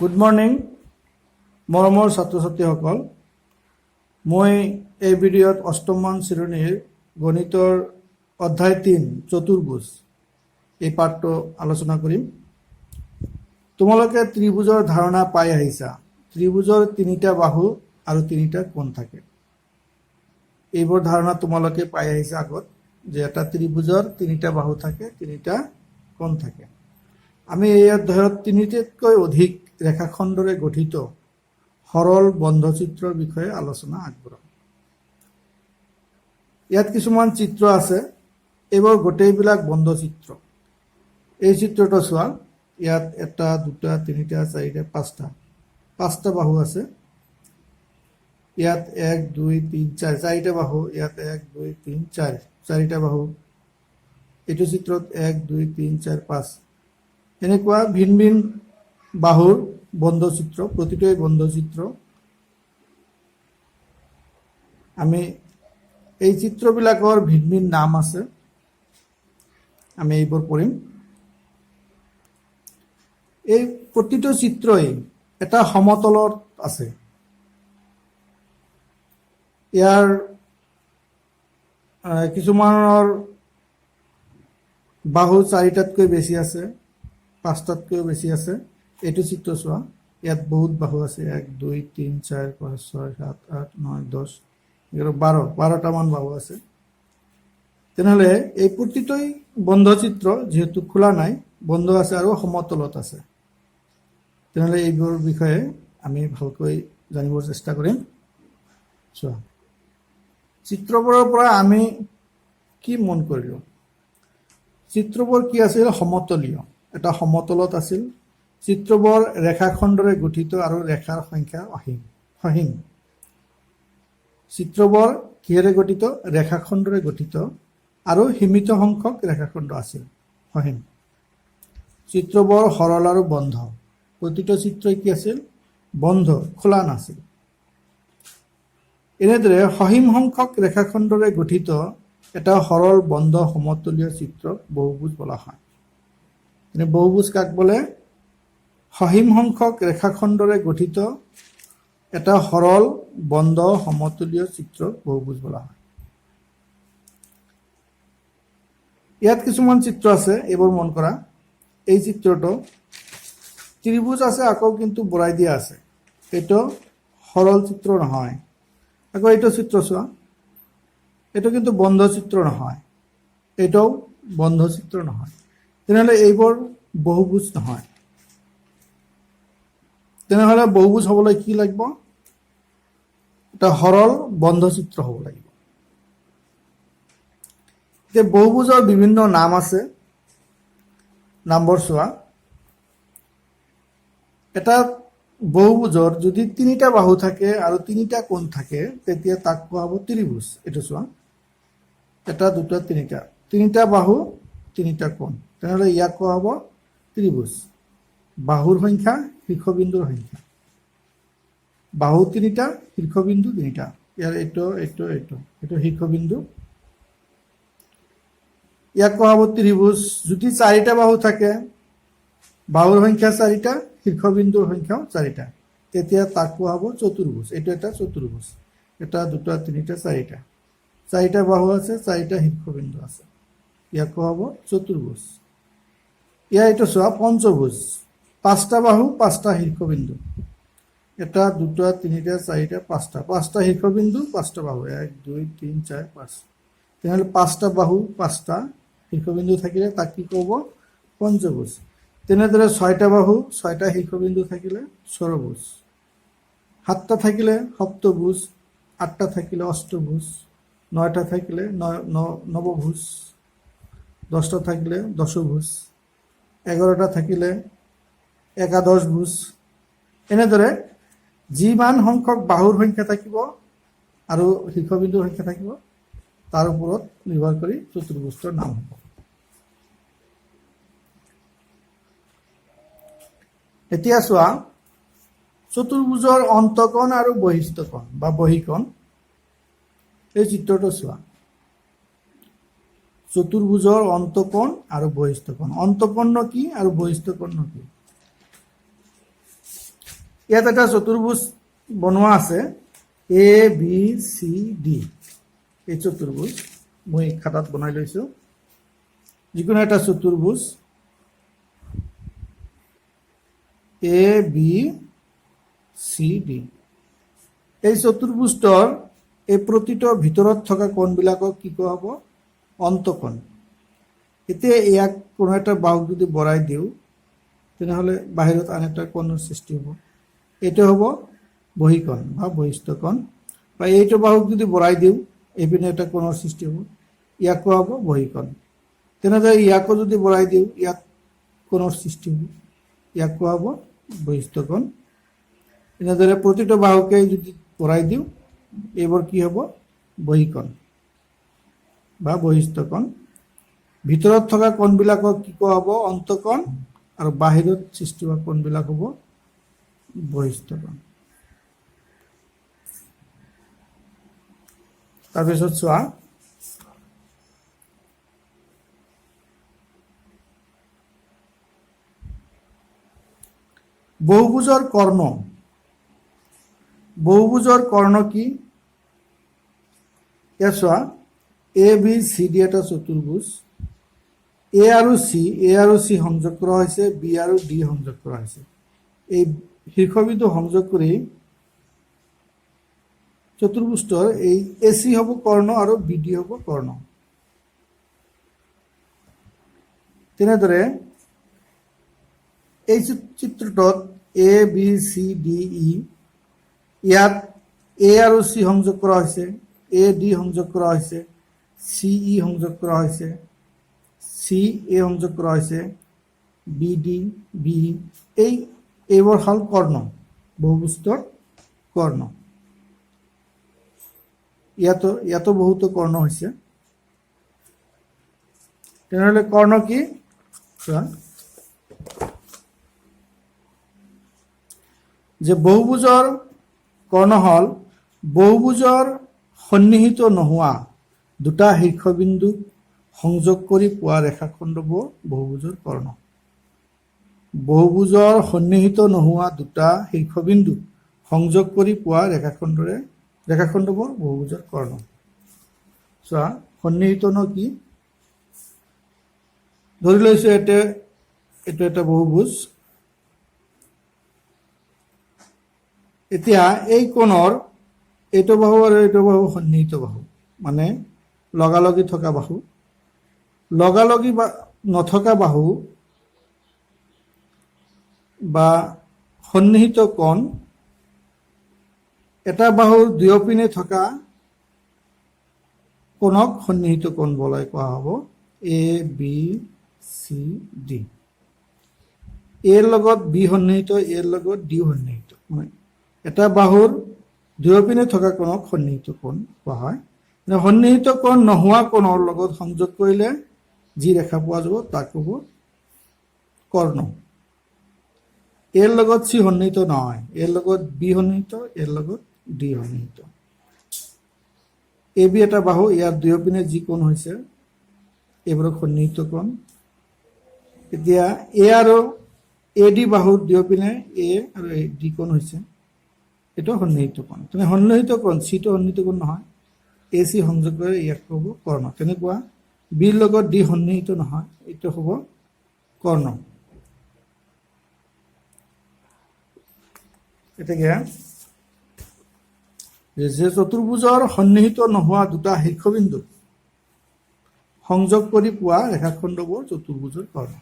Good morning মৰমৰ ছাত্ৰ ছাত্ৰীসকল। মই এই ভিডিঅ'ত অষ্টমমান শ্ৰেণীৰ গণিতৰ অধ্যায় 3 চতুৰ্ভুজ এই পাঠটো আলোচনা কৰিম। তোমালোকে ত্ৰিভুজৰ ধাৰণা পাই আহিছা। ত্ৰিভুজৰ তিনিটা বাহু আৰু তিনিটা কোণ থাকে। এইবোৰ ধাৰণা তোমালোকে পাই আহিছা আগত, যে এটা ত্ৰিভুজৰ তিনিটা বাহু থাকে, তিনিটা কোণ থাকে। আমি এই অধ্যায়ত তিনিটাতকৈ অধিক ৰেখাখণ্ডৰে গঠিত সৰল বন্ধচিত্ৰৰ বিষয়ে আলোচনা আগবঢ়াম। ইয়াত কিছুমান চিত্ৰ আছে, এইবোৰ গোটেইবিলাক বন্ধচিত্ৰ। এই চিত্ৰটো চোৱা, ইয়াত এটা দুটা তিনিটা চাৰিটা পাঁচটা বাহু আছে। ইয়াত 1 2 3 4 চাৰিটা বাহু, ইয়াত 1 2 3 4 চাৰিটা বাহু। এইটো চিত্ৰত 1 2 3 4 5 এনেকুৱা ভিন ভিন বাহুৰ বন্ধচিত্ৰ, প্ৰতিটোৱেই বন্ধচিত্ৰ। আমি এই চিত্ৰবিলাকৰ ভিন ভিন নাম আছে, আমি এইবোৰ পঢ়িম। এই প্ৰতিটো চিত্ৰই এটা সমতলত আছে। ইয়াৰ কিছুমানৰ বাহু 4টাতকৈ বেছি আছে, 5টাতকৈ বেছি আছে। এইটো চিত্ৰ চোৱা, ইয়াত বহুত বাহু আছে, 1 2 3 4 5 6 7 8 9 10 12টামান বাহু আছে। তেনেহ'লে এই প্ৰতিটোই বন্ধচিত্ৰ, যিহেতু খোলা নাই, বন্ধ আছে আৰু সমতলত আছে। তেনেহ'লে এইবোৰৰ বিষয়ে আমি ভালকৈ জানিবৰ চেষ্টা কৰিম। চোৱা, চিত্ৰবোৰৰ পৰা আমি কি মন কৰিলোঁ? চিত্ৰবোৰ কি আছিল? সমতলীয়, এটা সমতলত আছিল। চিত্ৰবোৰ ৰেখাখণ্ডৰে গঠিত আৰু ৰেখাৰ সংখ্যা সসীম। চিত্ৰবোৰ কিহেৰে গঠিত? ৰেখাখণ্ডৰে গঠিত আৰু সীমিত সংখ্যক ৰেখাখণ্ড আছিল, সসীম। চিত্ৰবোৰ সৰল আৰু বন্ধ। প্ৰতিটো চিত্ৰই কি আছিল? বন্ধ, খোলা নাছিল। এনেদৰে সসীম সংখ্যক ৰেখাখণ্ডৰে গঠিত এটা সৰল বন্ধ সমতলীয় চিত্ৰক বহুভুজ বোলা হয়। বহুভুজ কাক বোলে? সসীম সংখ্যক ৰেখাখণ্ডৰে গঠিত এটা সৰল বন্ধ সমতলীয় চিত্ৰক বহুভুজ বোলা হয়। ইয়াত কিছুমান চিত্ৰ আছে, এইবোৰ মন কৰা। এই চিত্ৰটো ত্ৰিভুজ আছে, আকৌ কিন্তু বৰাই দিয়া আছে। এইটো সৰল চিত্ৰ নহয়। আকৌ এইটো চিত্ৰ চোৱা, এইটো কিন্তু বন্ধ চিত্ৰ নহয়, এইটোও বন্ধ চিত্ৰ নহয়। তেনেহ'লে এইবোৰ বহুভুজ নহয়। তেনেহ'লে বহুভুজ হ'বলৈ কি লাগিব? এটা সৰল বন্ধ চিত্ৰ হ'ব লাগিব। এতিয়া বহুভুজৰ বিভিন্ন নাম আছে, নামবোৰ চোৱা। এটা বহুভুজৰ যদি তিনিটা বাহু থাকে আৰু তিনিটা কোণ থাকে, তেতিয়া তাক কোৱা হ'ব ত্ৰিভুজ। এইটো চোৱা, এটা দুটা তিনিটা বাহু তিনিটা কোণ, তেনেহ'লে ইয়াক কোৱা হ'ব ত্ৰিভুজ। বাহুৰ সংখ্যা, শীৰ্ষবিন্দুৰ সংখ্যা। বাহু তিনিটা, শীৰ্ষবিন্দু তিনিটা। ইয়াৰ এইটো শীৰ্ষবিন্দু, ইয়াক কোৱা হ'ব ত্ৰিভুজ। যদি 4টা বাহু থাকে, বাহুৰ সংখ্যা 4টা, শীৰ্ষবিন্দুৰ সংখ্যাও 4টা, তেতিয়া তাক কোৱা হ'ব চতুৰ্ভুজ। এইটো এটা চতুৰ্ভুজ। এটা দুটা তিনিটা চাৰিটা বাহু আছে, 4টা শীৰ্ষবিন্দু আছে, ইয়াক কোৱা হ'ব চতুৰ্ভুজ। এইটো চোৱা, পঞ্চভুজ। 5টা বাহু, 5টা শীৰ্ষবিন্দু। এটা দুটা তিনিটা চাৰিটা পাঁচটা শীৰ্ষবিন্দু, 5টা বাহু, 1 2 3 4 5। তেনেহ'লে 5টা বাহু 5টা শীৰ্ষবিন্দু থাকিলে তাক কি ক'ব? পঞ্চভুজ। তেনেদৰে 6টা বাহু 6টা শীৰ্ষবিন্দু থাকিলে ষড়ভুজ। 7টা থাকিলে সপ্তভুজ, 8টা থাকিলে অষ্টভুজ, 9টা থাকিলে নৱভুজ, 10টা থাকিলে দশভুজ, 11টা থাকিলে একাদশভুজ। এনেদৰে যিমান সংখ্যক বাহুৰ সংখ্যা থাকিব আৰু শীৰ্ষবিন্দুৰ সংখ্যা থাকিব, তাৰ ওপৰত নিৰ্ভৰ কৰি চতুৰ্ভুজৰ নাম হ'ব। এতিয়া চোৱা, চতুৰ্ভুজৰ অন্তঃকোণ আৰু বহিস্থকোণ বা বহিকোণ। এই চিত্ৰটো চোৱা, চতুৰ্ভুজৰ অন্তঃকোণ আৰু বহিস্থকোণ। অন্তঃকোণ কি আৰু বহিস্থকোণ কি? ইয়াত এটা চতুৰ্ভুজ বনোৱা আছে এ বি চি ডি এই চতুৰ্ভুজ মই খাতাত বনাই লৈছো যিকোনো এটা চতুৰ্ভুজ এ বি চি ডি এই চতুৰ্ভুজৰ এই প্ৰতিটো ভিতৰত থকা কোণবিলাকক কি কোৱা হ'ব অন্তকোণ এতিয়া ইয়াক কোনো এটা বাহুক যদি বঢ়াই দিওঁ তেনেহ'লে বাহিৰত আন এটা কোণৰ সৃষ্টি হ'ব এইটো হ'ব বহিকোণ বা বহিস্থ কোণ বা এইটো বাহুক যদি বঢ়াই দিওঁ এইপিনে এটা কোণৰ সৃষ্টি হ'ব ইয়াক কোৱা হ'ব বহিকোণ তেনেদৰে ইয়াকো যদি বঢ়াই দিওঁ ইয়াত কোণৰ সৃষ্টি হ'ব ইয়াক কোৱা হ'ব বহিস্থ কোণ এনেদৰে প্ৰতিটো বাহুকে যদি বঢ়াই দিওঁ এইবোৰ কি হ'ব বহিকোণ বা বহিস্থ কোণ ভিতৰত থকা কোণবিলাকক কি কোৱা হ'ব অন্তকোণ আৰু বাহিৰত সৃষ্টি হোৱা কোণবিলাক হ'ব বহিস্থ কোণ তাৰপিছত চোৱা বহুভুজৰ কৰ্ণ বহুভুজৰ কৰ্ণ কি ইয়াত চোৱা এ বি চি ডি এটা চতুৰ্ভুজ এ আৰু চি সংযোগ কৰা হৈছে বি আৰু ডি সংযোগ কৰা হৈছে এই শীৰ্ষবিন্দু সংযোগ কৰি চতুৰ্ভুজৰ এই এ চি হ'ব কৰ্ণ আৰু বি ডি হ'ব কৰ্ণ তেনেদৰে এই চিত্ৰটোত A B C D E ইয়াত এ আৰু চি সংযোগ কৰা হৈছে এ ডি সংযোগ কৰা হৈছে চি ই সংযোগ কৰা হৈছে চি এ সংযোগ কৰা হৈছে বি ডি বি এইবোৰ হ'ল কৰ্ণ বহুভুজৰ কৰ্ণ ইয়াতো বহুতো কৰ্ণ হৈছে তেনেহ'লে কৰ্ণ কি যে বহুভুজৰ কৰ্ণ হ'ল বহুভুজৰ সন্নিহিত নোহোৱা দুটা শীৰ্ষবিন্দু সংযোগ কৰি পোৱা ৰেখাখণ্ডবোৰ বহুভুজৰ কৰ্ণ বহুভুজৰ সন্নিহিত নোহোৱা দুটা শীৰ্ষবিন্দু সংযোগ কৰি পোৱা ৰেখাখণ্ডবোৰ বহুভুজৰ কৰ্ণ চোৱা সন্নিহিত ন কি ধৰি লৈছো এইটো এটা বহুভুজ এতিয়া এই কোণৰ এইটো বাহু আৰু এইটো বাহু সন্নিহিত বাহু মানে লগালগি থকা বাহু লগালগি নথকা বাহু বা সন্নিহিত কোণ এটা বাহুৰ দুয়োপিনে থকা কোণক সন্নিহিত কোণ বুলি কোৱা হ'ব এ বি চি ডি এৰ লগত বি সন্নিহিত এৰ লগত ডি সন্নিহিত মানে এটা বাহুৰ দুয়োপিনে থকা কোণক সন্নিহিত কোণ কোৱা হয় সন্নিহিত কোণ নোহোৱা কোণৰ লগত সংযোগ কৰিলে যি ৰেখা পোৱা যাব তাক হ'ব কৰ্ণ এৰ লগত চি সন্নিহিত নহয় এৰ লগত বি সন্নিহিত এৰ লগত ডি সন্নিহিত এ বি এটা বাহু ইয়াৰ দুয়োপিনে যি কোণ হৈছে এইবোৰক সন্নিহিত কোণ এতিয়া এ আৰু এ ডি বাহুৰ দুয়োপিনে এ আৰু ডি কোণ হৈছে এইটো সন্নিহিত কোণ তেনে সন্নিহিত কোণ চিটো সন্নিহিত কোণ নহয় এ চি সংযোগ কৰি ইয়াক হ'ব কৰ্ণ তেনেকুৱা বিৰ লগত ডি সন্নিহিত নহয় এইটো হ'ব কৰ্ণ এতিয়া যে চতুৰ্ভুজৰ সন্নিহিত নোহোৱা দুটা শীৰ্ষবিন্দু সংযোগ কৰি পোৱা ৰেখাখণ্ডবোৰ চতুৰ্ভুজৰ কৰ্ণ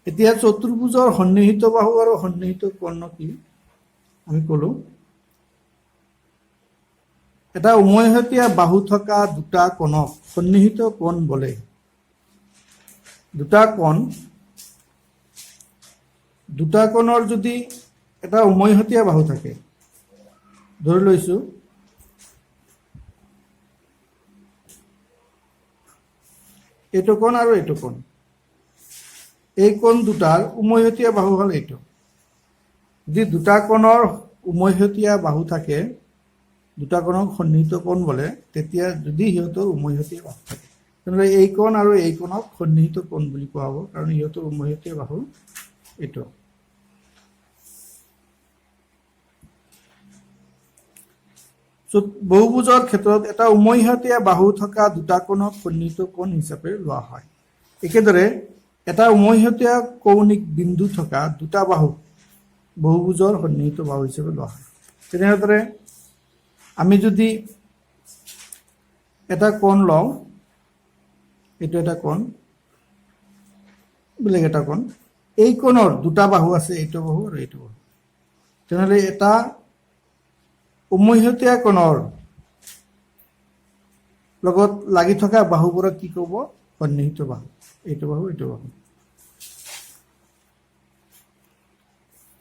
এতিয়া চতুৰ্ভুজৰ সন্নিহিত বাহু আৰু সন্নিহিত কৰ্ণ কি আমি ক'লো এটা উমৈহতীয়া বাহু থকা দুটা কোণক সন্নিহিত কোণ বোলে দুটা কোণৰ যদি এটা উমৈহতীয়া বাহু থাকে ধৰি লৈছো এইটো কোণ আৰু এইটো কোণ এই কোণ দুটাৰ উমৈহতীয়া বাহু হ'ল এইটো যদি দুটা কোণৰ উমৈহতীয়া বাহু থাকে দুটা কোণক সন্নিহিত কোণ বোলে তেতিয়া যদি সিহঁতৰ উমৈহতীয়া বাহু থাকে তেনেহ'লে এই কোণ আৰু এই কোণক সন্নিহিত কোণ বুলি কোৱা হ'ব, কাৰণ ইহঁতৰ উমৈহতীয়া বাহু এইটো। বহুভুজৰ ক্ষেত্ৰত এটা উমৈহতীয়া বাহু থকা দুটা কোণক সন্নিহিত কোণ হিচাপে লোৱা হয়। একেদৰে এটা উমৈহতীয়া কৌণিক বিন্দু থকা দুটা বাহু বহুভুজৰ সন্নিহিত বাহু হিচাপে লোৱা হয়। তেনেদৰে আমি যদি এটা কোণ লওঁ, এইটো এটা কোণ, বেলেগ এটা কোণ, এই কোণৰ দুটা বাহু আছে, এইটো বাহু আৰু এইটো বাহু। তেনেহ'লে এটা উমৈহতীয়া কোণৰ লগত লাগি থকা বাহুবোৰক কি ক'ব? সন্নিহিত বাহু। এইটো বাহু, এইটো বাহু।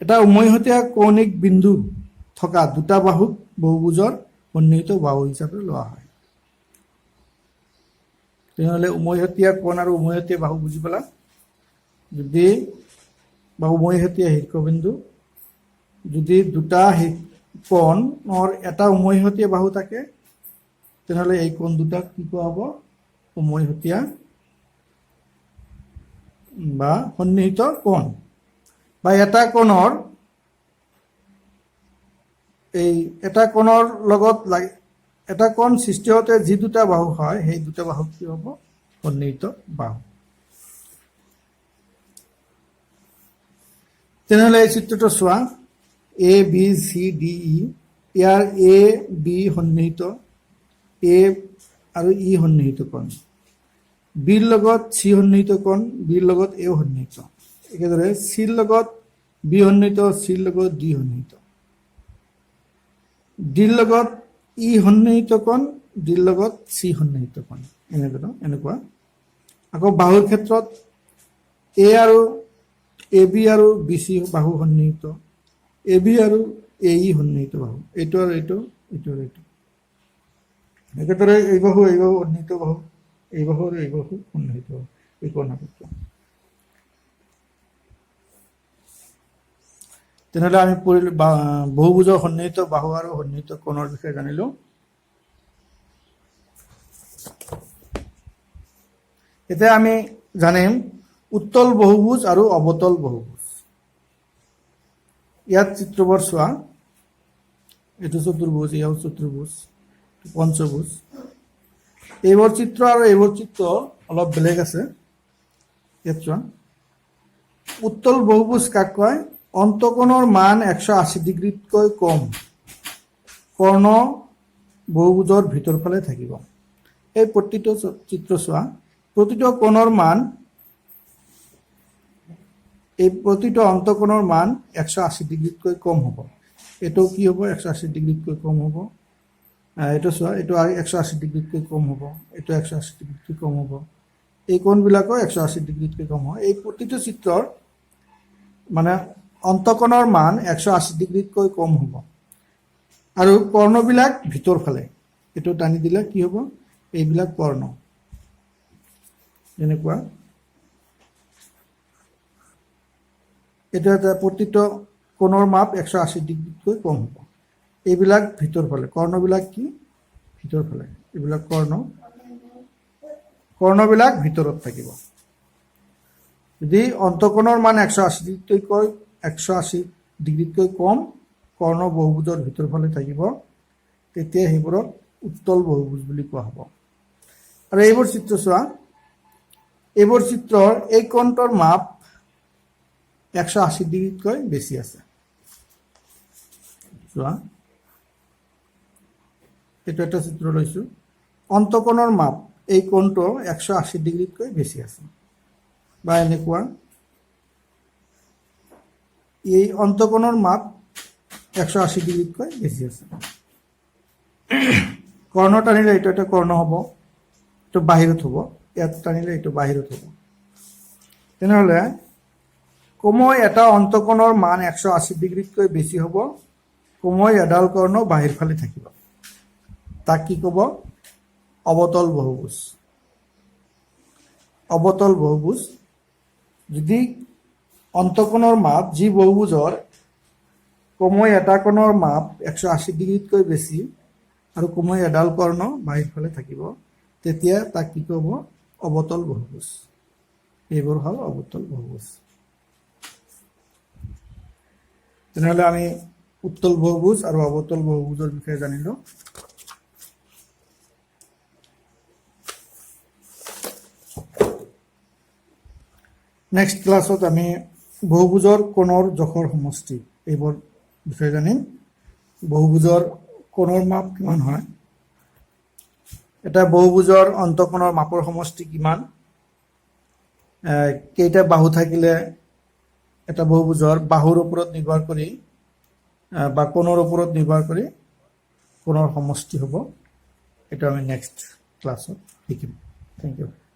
এটা উমৈহতীয়া কৌণিক বিন্দু থকা দুটা বাহুক বহুভুজৰ সন্নিহিত বাহু হিচাপে লোৱা হয়। তেনেহ'লে উমৈহতীয়া কোণ আৰু উমৈহতীয়া বাহু বুজি পালা? যদি বা উমৈহতীয়া শীৰ্ষবিন্দু, যদি দুটা কোণৰ এটা উমৈহতীয়া বাহু থাকে, তেনেহ'লে এই কোণ দুটাক কি কোৱা হ'ব? উমৈহতীয়া বা সন্নিহিত কোণ। বা এটা কোণৰ লগত এটা কোণ সৃষ্টি হওঁতে যি দুটা বাহু হয়, সেই দুটা বাহু কি হ'ব? সন্নিহিত বাহু। তেনেহ'লে এই চিত্ৰটো চোৱা, A B C D E, year A B সন্নিহিত, এ আৰু ই সন্নিহিত কোণ, বিৰ লগত চি সন্নিহিত কোণ, বিৰ লগত এও সন্নিহিত। একেদৰে চিৰ লগত বি সন্নিহিত, চিৰ লগত ডি সন্নিহিত, ডিৰ লগত ই সন্নিহিত কোণ, ডিৰ লগত চি সন্নিহিত কোণ, এনেকুৱা। আকৌ বাহুৰ ক্ষেত্ৰত এ বি আৰু বি চি বাহু সন্নিহিত, এ বি আৰু এ ই সন্নিহিত বাহু, এইটো আৰু এইটো, এইটো আৰু এইটো। একেদৰে এই বাহু সন্নিহিত বাহু, এই বাহু আৰু এই বাহু সন্নিহিত বাহু, এই কোণ সাপেক্ষ। তেনেহ'লে আমি বহুভুজৰ সন্নিহিত বাহু আৰু সন্নিহিত কোণৰ বিষয়ে জানিলো। এতিয়া আমি জানিম উত্তল বহুভুজ আৰু অৱতল বহুভুজ। ইয়াত চিত্ৰবোৰ চোৱা, এইটো চতুৰ্ভুজ, এয়াও চতুৰ্ভুজ, পঞ্চভুজ। এইবোৰ চিত্ৰ আৰু এইবোৰ চিত্ৰ অলপ বেলেগ আছে। ইয়াত চোৱা, উত্তল বহুভুজ কাক কয়? অন্তঃকোণৰ মান 180 ডিগ্ৰীতকৈ কম কৰ্ণ বহুভুজৰ ভিতৰ ফালে থাকিব। এই প্ৰতিটো চিত্ৰ চোৱা, প্ৰতিটো অন্তঃকোণৰ মান 180 ডিগ্ৰীতকৈ কম হ'ব। এইটো কি হ'ব? 180 ডিগ্ৰীতকৈ কম হ'ব। এইটো চোৱা, এইটো 180 ডিগ্ৰীতকৈ কম হ'ব, এইটো 180 ডিগ্ৰীতকৈ কম হ'ব। এই কোণবিলাকো 180 ডিগ্ৰীতকৈ কম হ'ব। এই প্ৰতিটো চিত্ৰৰ মানে অন্তঃকোণৰ মান 180 ডিগ্ৰীতকৈ কম হ'ব। আৰু কৰ্ণবিলাক ভিতৰ ফালে, এইটো টানি দিলে কি হ'ব? এইবিলাক কৰ্ণ, এনেকুৱা। এইটো এটা প্ৰতিটো কোণৰ মাপ 180 ডিগ্ৰীতকৈ কম হ'ব। এইবিলাক ভিতৰ ফালে, কৰ্ণবিলাক কি? ভিতৰ ফালে, এইবিলাক কৰ্ণবিলাক ভিতৰত থাকিব। যদি অন্তঃকোণৰ মান 180 ডিগ্ৰীতকৈ কম কৰ্ণ বহুভুজৰ ভিতৰ ফালে থাকিব, তেতিয়া সেইবোৰক উত্তল বহুভুজ বুলি কোৱা হ'ব। আৰু এইবোৰ চিত্ৰ চোৱা, এইবোৰ চিত্ৰৰ এই কোণটোৰ মাপ 180 ডিগ্ৰীতকৈ বেছি আছে। চোৱা, এইটো এটা চিত্ৰ লৈছো, অন্তঃকোণৰ মাপ এই কোণটো 180 ডিগ্ৰীতকৈ বেছি আছে। বা এনেকুৱা, এই অন্তঃকোণৰ মাপ 180 ডিগ্ৰীতকৈ বেছি আছে। কৰ্ণ টানিলে এইটো এটা কৰ্ণ হ'ব, এইটো বাহিৰত হ'ব, ইয়াত টানিলে এইটো বাহিৰত হ'ব। তেনেহ'লে কমৈ এটা অন্তঃকোণৰ মান 180 ডিগ্ৰীতকৈ বেছি হ'ব, কমৈ এডাল কৰ্ণ বাহিৰ ফালে থাকিব। তাক কি ক'ব? অৱতল বহুভুজ। অৱতল বহুভুজ। যদি অন্তঃকোণৰ মাপ, যি বহুভুজৰ কমৈ এটা কোণৰ মাপ 180 ডিগ্ৰীতকৈ বেছি আৰু কমৈ এডাল কৰ্ণ বাহিৰ ফালে থাকিব, তেতিয়া তাক কি ক'ব? অবতল বহুভুজ এইবোৰ হ'ল অবতল বহুভুজ তেনেহ'লে আমি উত্তল বহুভুজ আৰু অবতল বহুভুজৰ বিষয়ে জানিলো নেক্সট ক্লাছত আমি বহুভুজৰ কোণৰ জোখৰ সমষ্টি এইবোৰ বিষয়ে জানিম বহুভুজৰ কোণৰ মাপ কিমান হয় এটা বহুভুজৰ অন্তঃকোণৰ মাপৰ সমষ্টি কিমান কেইটা বাহু থাকিলে এটা বহুভুজৰ বাহুৰ ওপৰত নিৰ্ভৰ কৰি বা কোণৰ ওপৰত নিৰ্ভৰ কৰি কোণৰ সমষ্টি হ'ব এটা আমি নেক্সট ক্লাছত শিকিম থেংক ইউ